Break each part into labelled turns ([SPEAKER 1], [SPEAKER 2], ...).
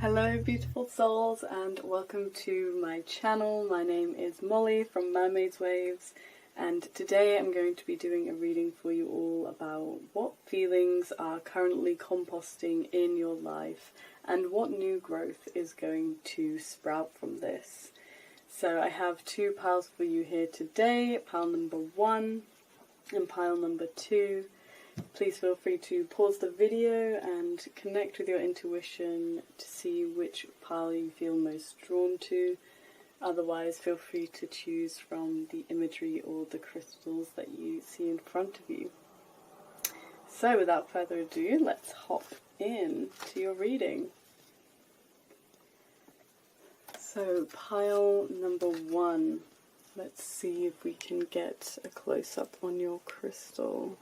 [SPEAKER 1] Hello beautiful souls and welcome to my channel. My name is Molly from Mermaid's Waves, and today I'm going to be doing a reading for you all about what feelings are currently composting in your life and what new growth is going to sprout from this. So I have two piles for you here today, pile number 1 and pile number 2. Please feel free to pause the video and connect with your intuition to see which pile you feel most drawn to. Otherwise, feel free to choose from the imagery or the crystals that you see in front of you. So without further ado, let's hop in to your reading. So pile number 1, let's see if we can get a close-up on your crystal.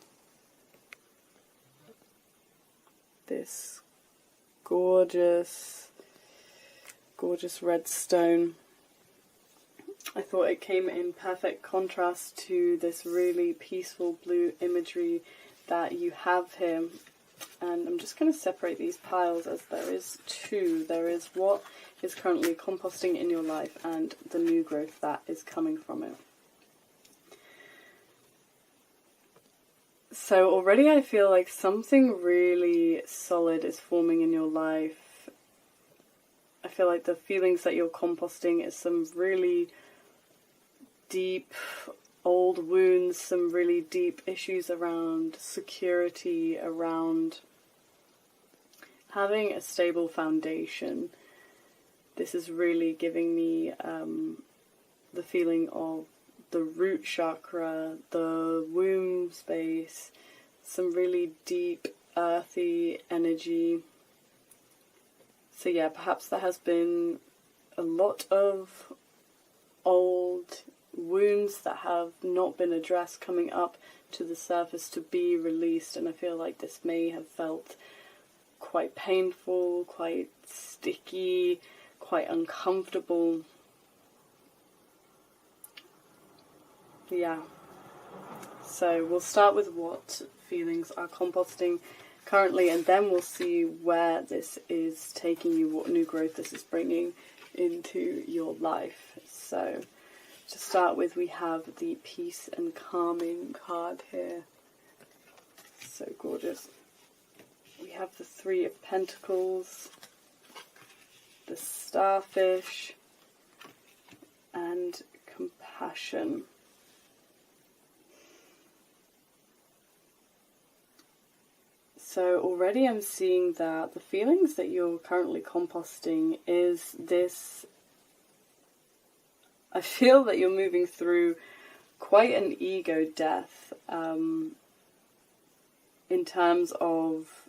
[SPEAKER 1] This gorgeous red stone. I thought it came in perfect contrast to this really peaceful blue imagery that you have here. And I'm just going to separate these piles as there is two. There is what is currently composting in your life and the new growth that is coming from it. So already I feel like something really solid is forming in your life. I feel like the feelings that you're composting is some really deep old wounds, some really deep issues around security, around having a stable foundation. This is really giving me the feeling of the root chakra, the womb space, some really deep earthy energy. So yeah, perhaps there has been a lot of old wounds that have not been addressed coming up to the surface to be released, and I feel like this may have felt quite painful, quite sticky, quite uncomfortable. Yeah, so we'll start with what feelings are composting currently, and then we'll see where this is taking you, what new growth this is bringing into your life. So to start with, we have the Peace and Calming card here. So gorgeous. We have the 3 of Pentacles, the Starfish, and Compassion. So already I'm seeing that the feelings that you're currently composting is this. I feel that you're moving through quite an ego death in terms of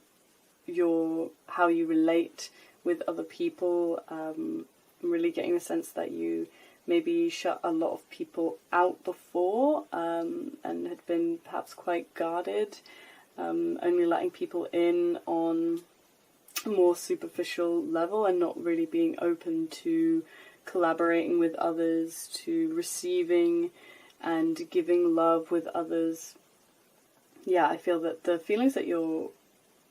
[SPEAKER 1] how you relate with other people. I'm really getting the sense that you maybe shut a lot of people out before and had been perhaps quite guarded. Only letting people in on a more superficial level and not really being open to collaborating with others, to receiving and giving love with others. Yeah, I feel that the feelings that you're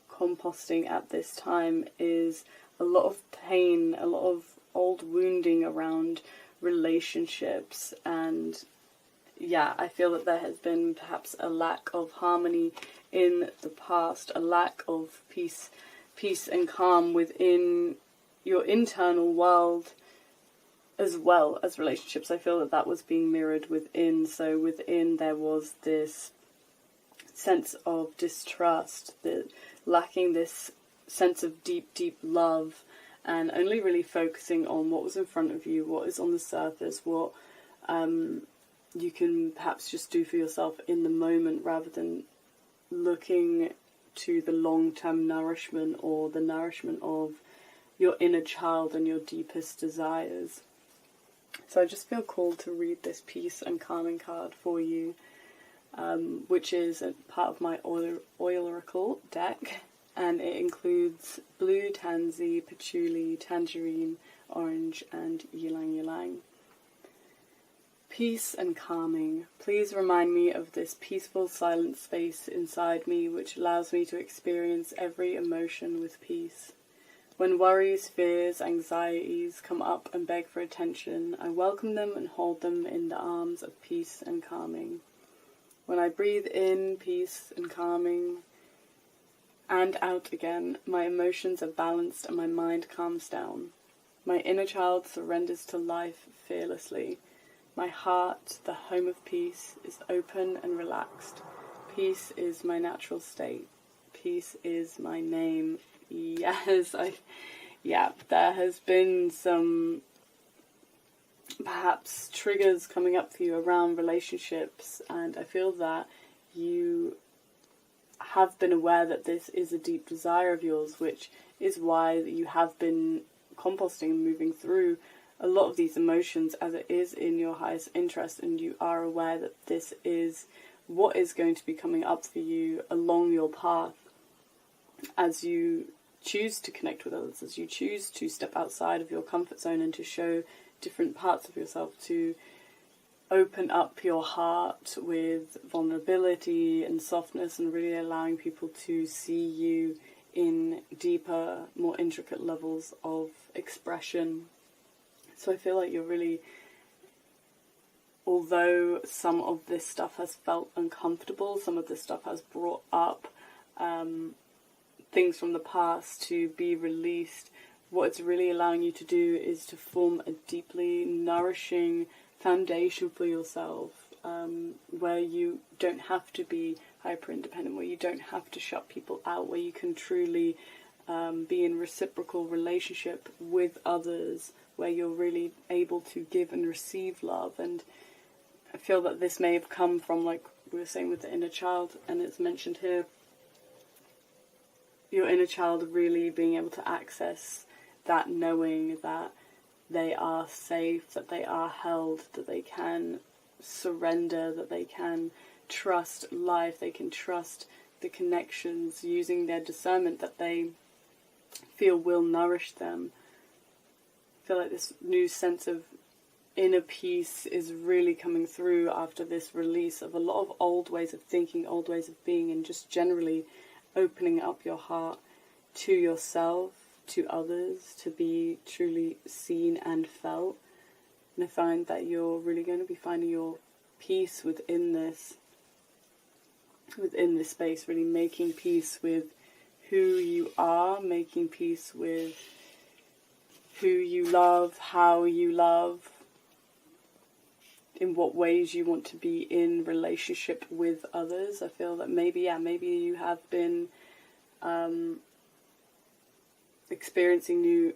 [SPEAKER 1] composting at this time is a lot of pain, a lot of old wounding around relationships, and yeah, I feel that there has been perhaps a lack of harmony in the past, a lack of peace and calm within your internal world as well as relationships. I feel that that was being mirrored within. So within there was this sense of distrust, lacking this sense of deep love, and only really focusing on what was in front of you, what is on the surface, what you can perhaps just do for yourself in the moment, rather than looking to the long-term nourishment or the nourishment of your inner child and your deepest desires. So I just feel called to read this Peace and Calming card for you, which is a part of my oil oracle deck, and it includes blue, tansy, patchouli, tangerine, orange, and ylang ylang. Peace and calming. Please remind me of this peaceful, silent space inside me which allows me to experience every emotion with peace. When worries, fears, anxieties come up and beg for attention, I welcome them and hold them in the arms of peace and calming. When I breathe in peace and calming and out again, my emotions are balanced and my mind calms down. My inner child surrenders to life fearlessly. My heart, the home of peace, is open and relaxed. Peace is my natural state. Peace is my name. Yes, there has been some perhaps triggers coming up for you around relationships, and I feel that you have been aware that this is a deep desire of yours, which is why you have been composting and moving through a lot of these emotions as it is in your highest interest, and you are aware that this is what is going to be coming up for you along your path as you choose to connect with others, as you choose to step outside of your comfort zone and to show different parts of yourself, to open up your heart with vulnerability and softness, and really allowing people to see you in deeper, more intricate levels of expression. So I feel like you're really, although some of this stuff has felt uncomfortable, some of this stuff has brought up things from the past to be released, what it's really allowing you to do is to form a deeply nourishing foundation for yourself, where you don't have to be hyper independent, where you don't have to shut people out, where you can truly be in reciprocal relationship with others, where you're really able to give and receive love. And I feel that this may have come from, like we were saying with the inner child, and it's mentioned here, your inner child really being able to access that, knowing that they are safe, that they are held, that they can surrender, that they can trust life, they can trust the connections, using their discernment that they feel will nourish them. I feel like this new sense of inner peace is really coming through after this release of a lot of old ways of thinking, old ways of being, and just generally opening up your heart to yourself, to others, to be truly seen and felt. And I find that you're really going to be finding your peace within this space, really making peace with who you are, making peace with who you love, how you love, in what ways you want to be in relationship with others. I feel that maybe you have been experiencing new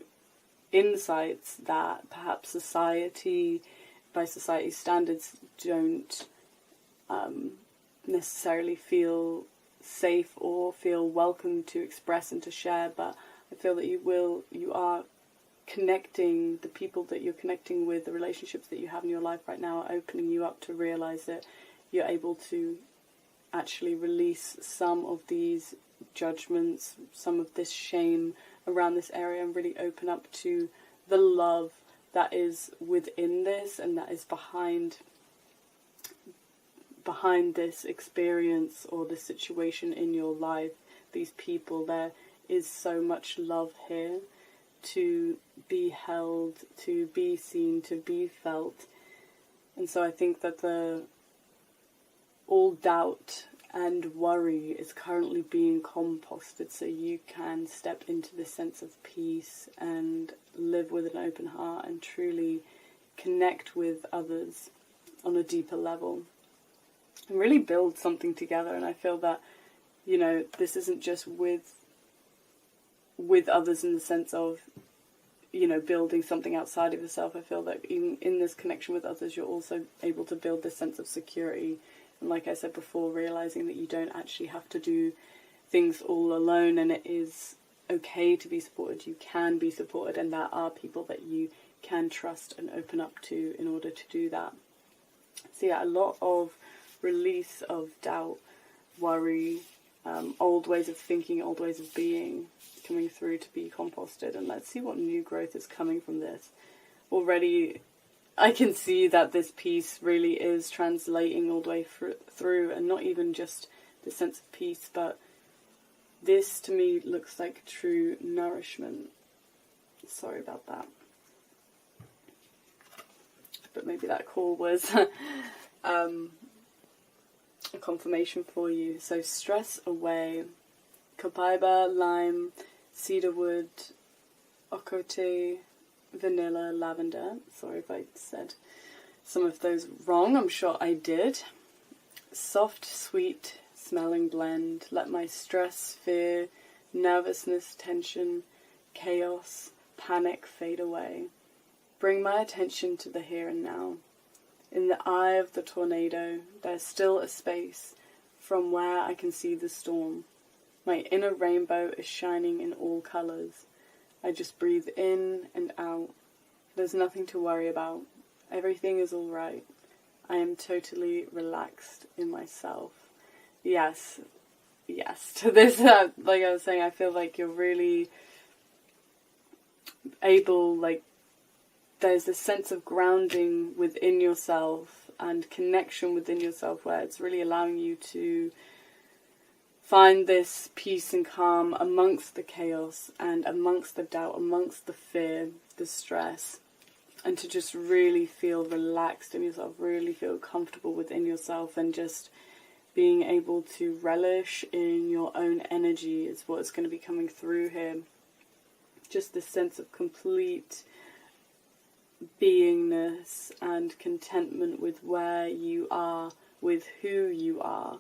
[SPEAKER 1] insights that perhaps by society's standards, don't necessarily feel safe or feel welcome to express and to share. But I feel that you are connecting, the people that you're connecting with, the relationships that you have in your life right now are opening you up to realize that you're able to actually release some of these judgments, some of this shame around this area, and really open up to the love that is within this and that is behind this experience or this situation in your life, these people. There is so much love here to be held, to be seen, to be felt. And so I think that all doubt and worry is currently being composted, so you can step into this sense of peace and live with an open heart and truly connect with others on a deeper level and really build something together. And I feel that, this isn't just with others in the sense of, building something outside of yourself. I feel that even in this connection with others, you're also able to build this sense of security. And like I said before, realizing that you don't actually have to do things all alone, and it is okay to be supported. You can be supported, and there are people that you can trust and open up to in order to do that. So yeah, a lot of release of doubt, worry, old ways of thinking, old ways of being coming through to be composted. And let's see what new growth is coming from this. Already I can see that this piece really is translating all the way through, and not even just the sense of peace, but this to me looks like true nourishment. Sorry about that. But maybe that call was a confirmation for you. So stress away. Copaiba, lime, cedarwood, ocote, vanilla, lavender. Sorry if I said some of those wrong. I'm sure I did. Soft, sweet smelling blend. Let my stress, fear, nervousness, tension, chaos, panic fade away. Bring my attention to the here and now. In the eye of the tornado, there's still a space from where I can see the storm. My inner rainbow is shining in all colours. I just breathe in and out. There's nothing to worry about. Everything is all right. I am totally relaxed in myself. Yes, to this, like I was saying, I feel like you're really able, like, there's this sense of grounding within yourself and connection within yourself where it's really allowing you to find this peace and calm amongst the chaos and amongst the doubt, amongst the fear, the stress, and to just really feel relaxed in yourself, really feel comfortable within yourself, and just being able to relish in your own energy is what's going to be coming through here. Just this sense of complete beingness and contentment with where you are, with who you are,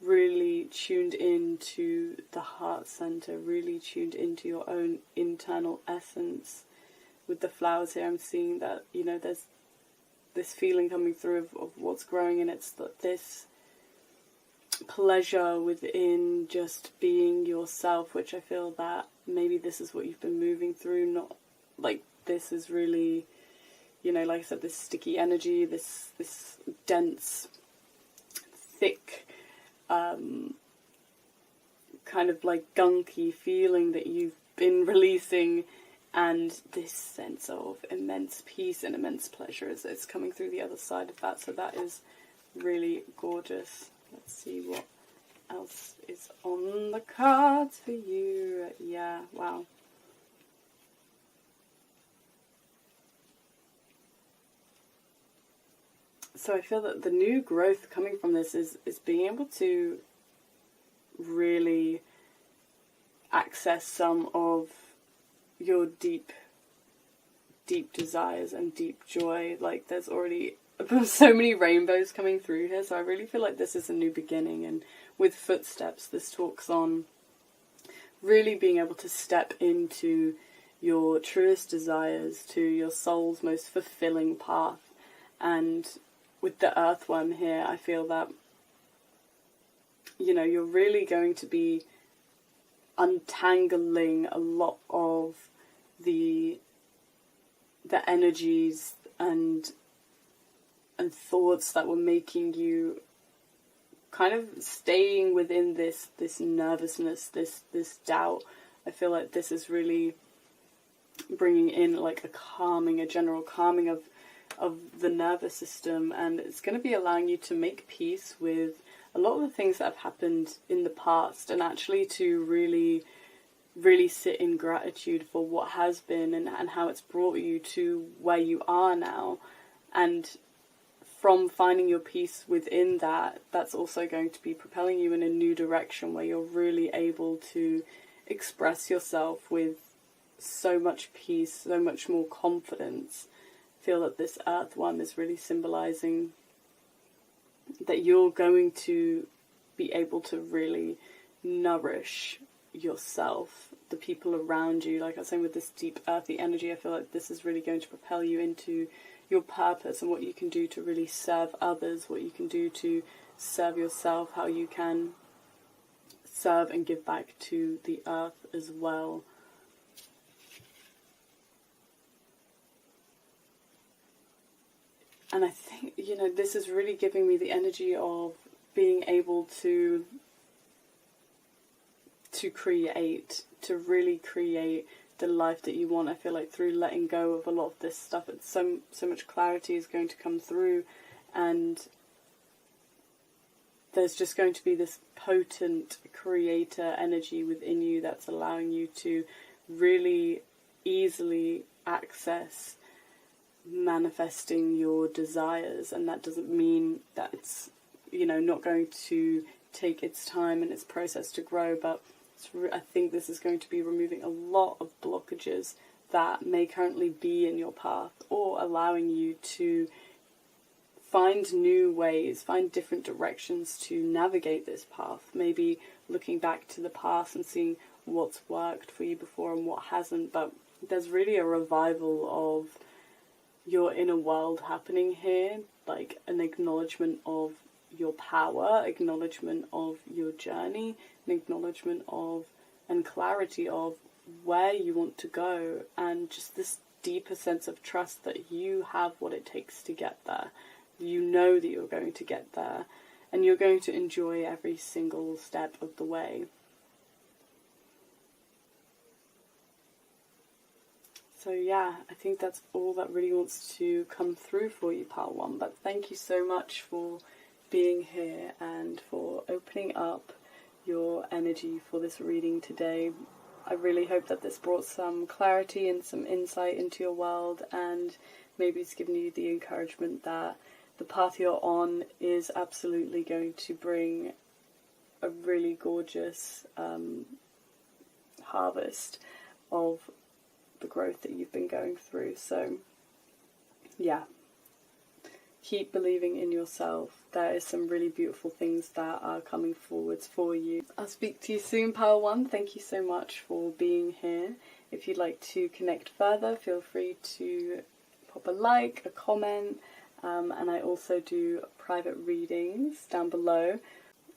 [SPEAKER 1] really tuned into the heart center, really tuned into your own internal essence. With the flowers here, I'm seeing that, you know, there's this feeling coming through of what's growing, and it's this pleasure within just being yourself, which I feel that maybe this is what you've been moving through. Not like this is really, you know, like I said, this sticky energy, this dense, thick, kind of like gunky feeling that you've been releasing, and this sense of immense peace and immense pleasure is coming through the other side of that. So that is really gorgeous. Let's see what else is on the cards for you. Yeah, wow. So I feel that the new growth coming from this is being able to really access some of your deep desires and deep joy. Like, there's already so many rainbows coming through here, so I really feel like this is a new beginning. And with footsteps, this talks on really being able to step into your truest desires, to your soul's most fulfilling path. And with the earthworm here, I feel that, you know, you're really going to be untangling a lot of the energies and thoughts that were making you kind of staying within this nervousness, this doubt. I feel like this is really bringing in like a general calming of the nervous system, and it's going to be allowing you to make peace with a lot of the things that have happened in the past, and actually to really sit in gratitude for what has been and how it's brought you to where you are now. And from finding your peace within that, that's also going to be propelling you in a new direction where you're really able to express yourself with so much peace, so much more confidence. I feel that this earthworm is really symbolizing that you're going to be able to really nourish yourself, the people around you. Like I was saying, with this deep earthy energy, I feel like this is really going to propel you into your purpose and what you can do to really serve others, what you can do to serve yourself, how you can serve and give back to the earth as well. And I think, you know, this is really giving me the energy of being able to create, to really create the life that you want. I feel like through letting go of a lot of this stuff, it's so much clarity is going to come through, and there's just going to be this potent creator energy within you that's allowing you to really easily access manifesting your desires, and that doesn't mean that it's, you know, not going to take its time and its process to grow, but I think this is going to be removing a lot of blockages that may currently be in your path, or allowing you to find new ways, find different directions to navigate this path. Maybe looking back to the past and seeing what's worked for you before and what hasn't, but there's really a revival of your inner world happening here, like an acknowledgement of your power, acknowledgement of your journey, an acknowledgement of and clarity of where you want to go, and just this deeper sense of trust that you have what it takes to get there. You know that you're going to get there, and you're going to enjoy every single step of the way. So yeah, I think that's all that really wants to come through for you, Pile 1. But thank you so much for being here and for opening up your energy for this reading today. I really hope that this brought some clarity and some insight into your world, and maybe it's given you the encouragement that the path you're on is absolutely going to bring a really gorgeous harvest of the growth that you've been going through. So yeah, keep believing in yourself. There is some really beautiful things that are coming forwards for you. I'll speak to you soon, Pile 1. Thank you so much for being here. If you'd like to connect further, feel free to pop a like, a comment, and I also do private readings down below.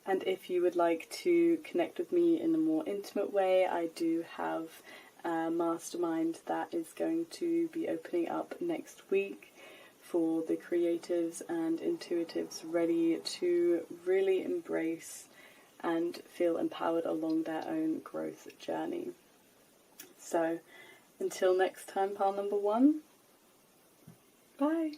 [SPEAKER 1] And if you would like to connect with me in a more intimate way, I do have a mastermind that is going to be opening up next week for the creatives and intuitives ready to really embrace and feel empowered along their own growth journey. So until next time, Pile number 1, bye.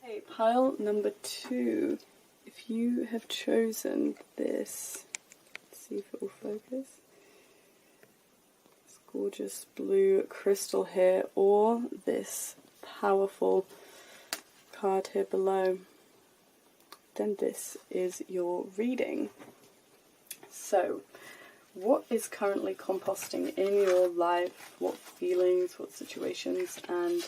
[SPEAKER 1] Okay, Pile number 2. If you have chosen this, let's see if it will focus, this gorgeous blue crystal here, or this powerful card here below, then this is your reading. So, what is currently composting in your life? What feelings, what situations, and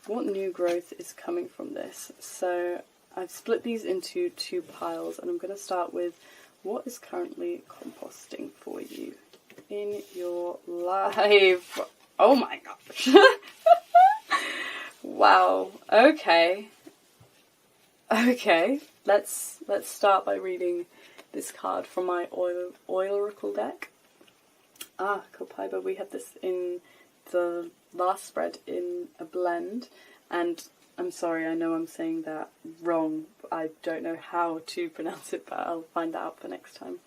[SPEAKER 1] what new growth is coming from this? So I've split these into 2 piles, and I'm going to start with what is currently composting for you in your life. Oh my gosh. Wow. Okay. Let's start by reading this card from my oil oracle deck. Kalpaiba, we had this in the last spread in a blend, and I'm sorry, I know I'm saying that wrong. I don't know how to pronounce it, but I'll find out for next time.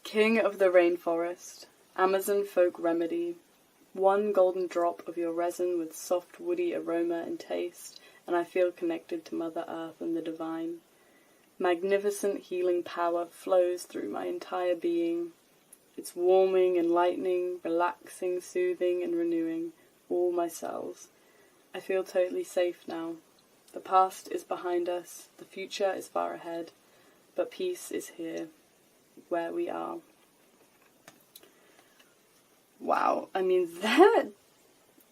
[SPEAKER 1] King of the Rainforest, Amazon Folk Remedy. 1 golden drop of your resin with soft woody aroma and taste, and I feel connected to Mother Earth and the divine. Magnificent healing power flows through my entire being. It's warming, enlightening, relaxing, soothing, and renewing all my cells. I feel totally safe now. The past is behind us, the future is far ahead, but peace is here, where we are. Wow, I mean,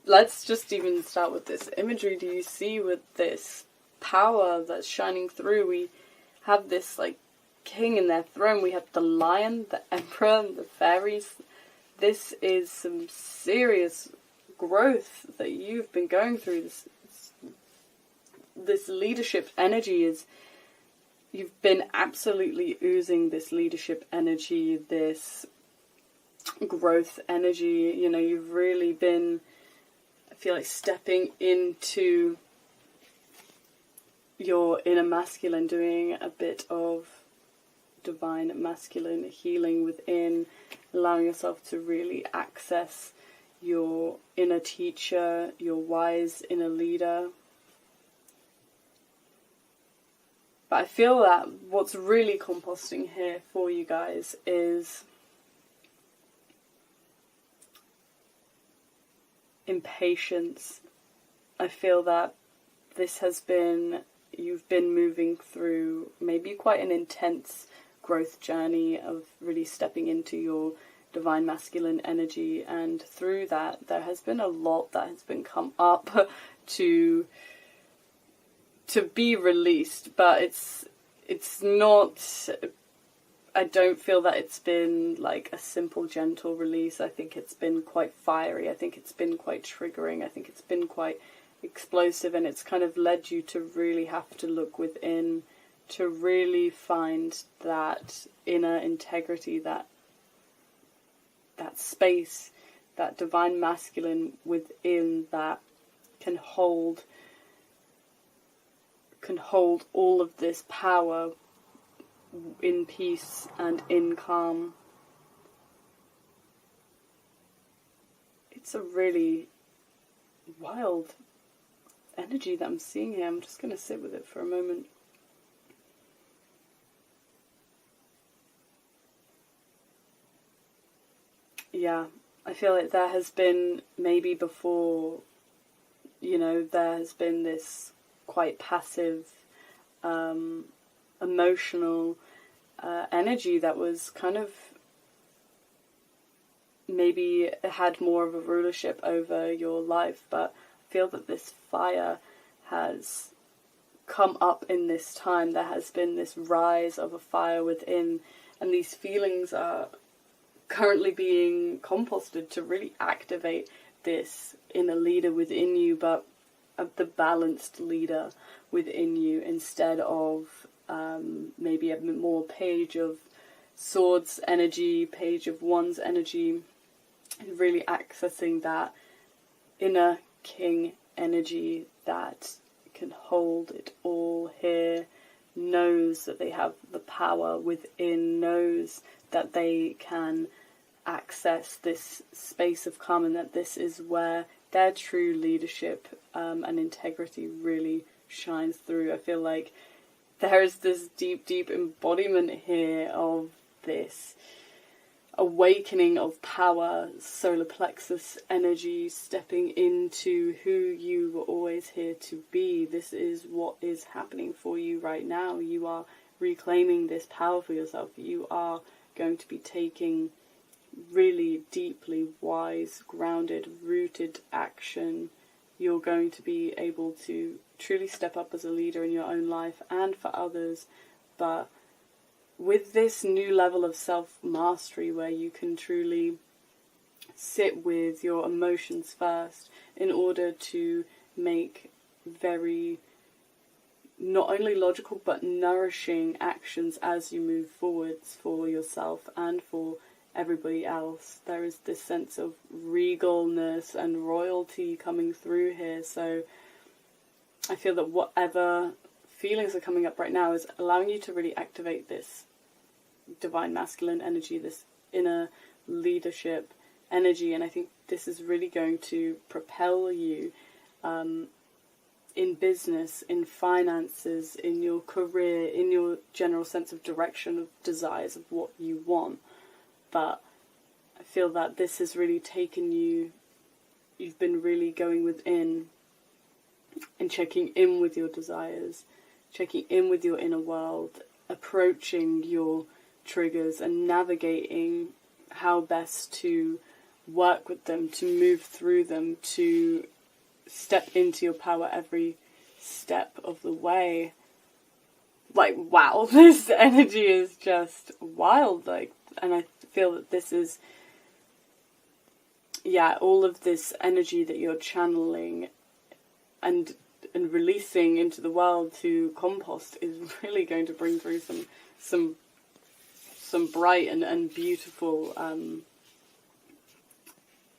[SPEAKER 1] let's just even start with this imagery. Do you see with this power that's shining through? We have this, like, king in their throne. We have the lion, the emperor, and the fairies. This is some serious growth that you've been going through. This leadership energy is, you've been absolutely oozing this leadership energy, this growth energy. You know, you've really been, I feel like, stepping into your inner masculine, doing a bit of divine masculine healing within, allowing yourself to really access your inner teacher, your wise inner leader, But I feel that what's really composting here for you guys is impatience. I feel that this has been, you've been moving through maybe quite an intense growth journey of really stepping into your divine masculine energy, and through that there has been a lot that has been come up to be released, but it's not, I don't feel that it's been like a simple gentle release. I think it's been quite fiery, I think it's been quite triggering, I think it's been quite explosive, and it's kind of led you to really have to look within, to really find that inner integrity, that space, that divine masculine within that can hold all of this power in peace and in calm. It's a really wild energy that I'm seeing here. I'm just going to sit with it for a moment. Yeah, I feel like there has been, maybe before, you know, there has been this quite passive, emotional energy that was kind of, maybe had more of a rulership over your life, but I feel that this fire has come up in this time. There has been this rise of a fire within, and these feelings are currently being composted to really activate this inner leader within you, but the balanced leader within you, instead of maybe a more page of swords energy, page of wands energy, really accessing that inner king energy that can hold it all here, knows that they have the power within, knows that they can access this space of calm, and that this is where their true leadership and integrity really shines through. I feel like there is this deep, deep embodiment here of this awakening of power, solar plexus energy, stepping into who you were always here to be. This is what is happening for you right now. You are reclaiming this power for yourself. You are going to be taking really deeply wise, grounded, rooted action. You're going to be able to truly step up as a leader in your own life and for others, but with this new level of self-mastery where you can truly sit with your emotions first in order to make very not only logical but nourishing actions as you move forwards for yourself and for everybody else. There is this sense of regalness and royalty coming through here, so I feel that whatever feelings are coming up right now is allowing you to really activate this divine masculine energy, this inner leadership energy, and I think this is really going to propel you in business, in finances, in your career, in your general sense of direction, of desires, of what you want. But I feel that this has really taken you, you've been really going within and checking in with your desires, checking in with your inner world, approaching your triggers and navigating how best to work with them, to move through them, to step into your power every step of the way. Like, wow, this energy is just wild. Like, and I feel that this is, yeah, all of this energy that you're channeling and releasing into the world to compost is really going to bring through some bright and beautiful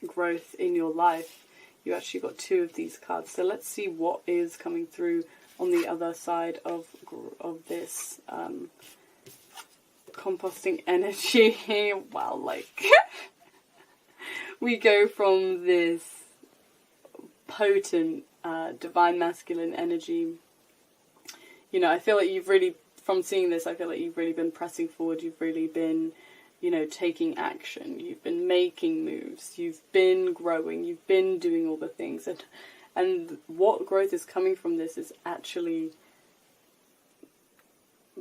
[SPEAKER 1] growth in your life. You actually got two of these cards, so let's see what is coming through on the other side of this composting energy. Wow, like we go from this potent divine masculine energy you know, I feel like you've really, from seeing this, I feel like you've really been pressing forward. You've really been, you know, taking action. You've been making moves. You've been growing. You've been doing all the things. And what growth is coming from this is actually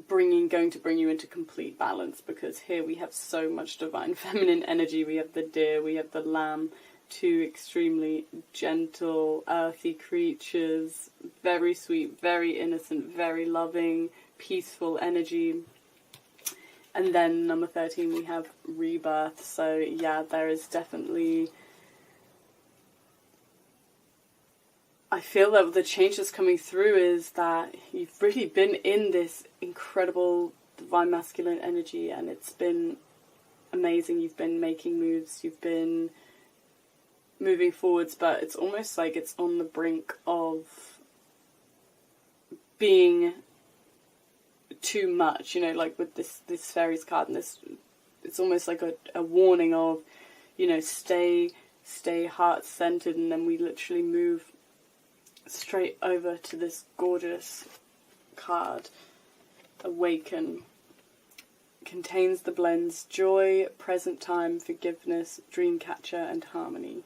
[SPEAKER 1] going to bring you into complete balance, because here we have so much divine feminine energy. We have the deer, we have the lamb, two extremely gentle, earthy creatures, very sweet, very innocent, very loving, peaceful energy. And then number 13, we have rebirth. So yeah, there is definitely, I feel that the change that's coming through is that you've really been in this incredible divine masculine energy, and it's been amazing. You've been making moves, you've been moving forwards, but it's almost like it's on the brink of being too much, you know, like with this fairies card, and this, it's almost like a warning of, you know, stay heart-centered, and then we literally move straight over to this gorgeous card, Awaken. Contains the blends joy, present time, forgiveness, dream catcher, and harmony.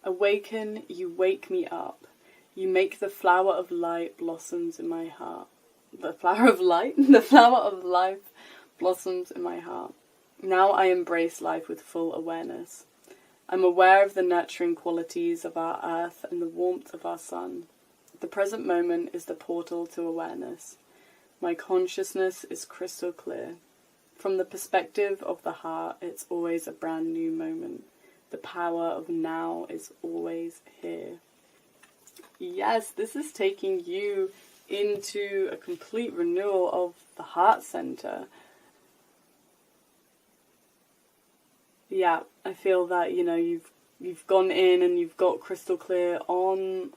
[SPEAKER 1] Awaken, you wake me up. You make the flower of light blossoms in my heart. The flower of light? The flower of life blossoms in my heart. Now I embrace life with full awareness. I'm aware of the nurturing qualities of our earth and the warmth of our sun. The present moment is the portal to awareness. My consciousness is crystal clear. From the perspective of the heart, it's always a brand new moment. The power of now is always here. Yes, this is taking you into a complete renewal of the heart center. Yeah, I feel that, you know, you've gone in and you've got crystal clear on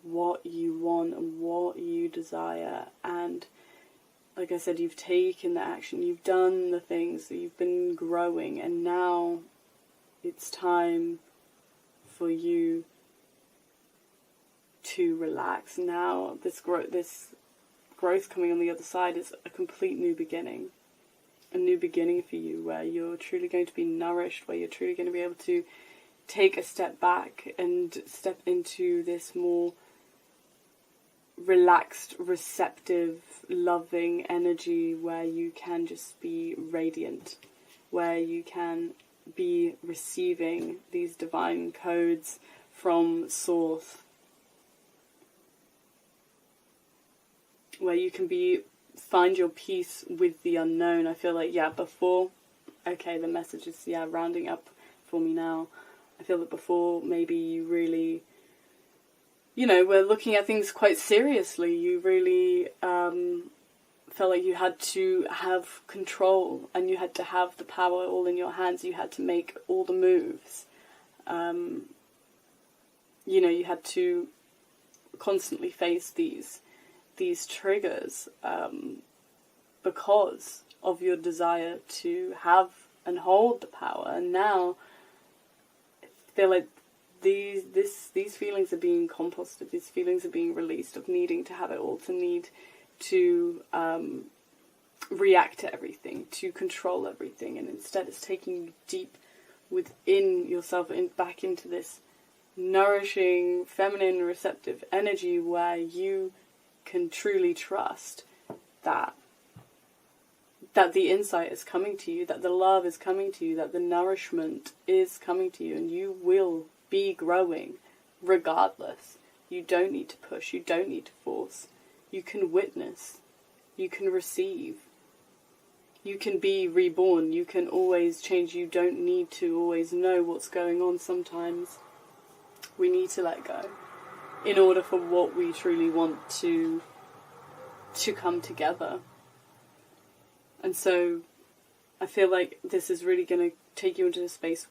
[SPEAKER 1] what you want and what you desire, and like I said, you've taken the action, you've done the things, you've been growing, and now it's time for you to relax. Now this growth coming on the other side is a complete new beginning. A new beginning for you, where you're truly going to be nourished, where you're truly going to be able to take a step back and step into this more relaxed, receptive, loving energy, where you can just be radiant, where you can be receiving these divine codes from Source, where you can find your peace with the unknown. I feel like, yeah, before, okay, the message is, yeah, rounding up for me now. I feel that before, maybe you really, you know, were looking at things quite seriously. You really felt like you had to have control, and you had to have the power all in your hands. You had to make all the moves. You know, you had to constantly face these triggers because of your desire to have and hold the power. And now I feel like these feelings are being composted, these feelings are being released, of needing to have it all, to need to react to everything, to control everything, and instead it's taking you deep within yourself and back into this nourishing, feminine, receptive energy, where you can truly trust that the insight is coming to you, that the love is coming to you, that the nourishment is coming to you, and you will be growing regardless. You don't need to push, you don't need to force. You can witness, you can receive, you can be reborn, you can always change. You don't need to always know what's going on. Sometimes we need to let go in order for what we truly want to come together. And so I feel like this is really going to take you into a space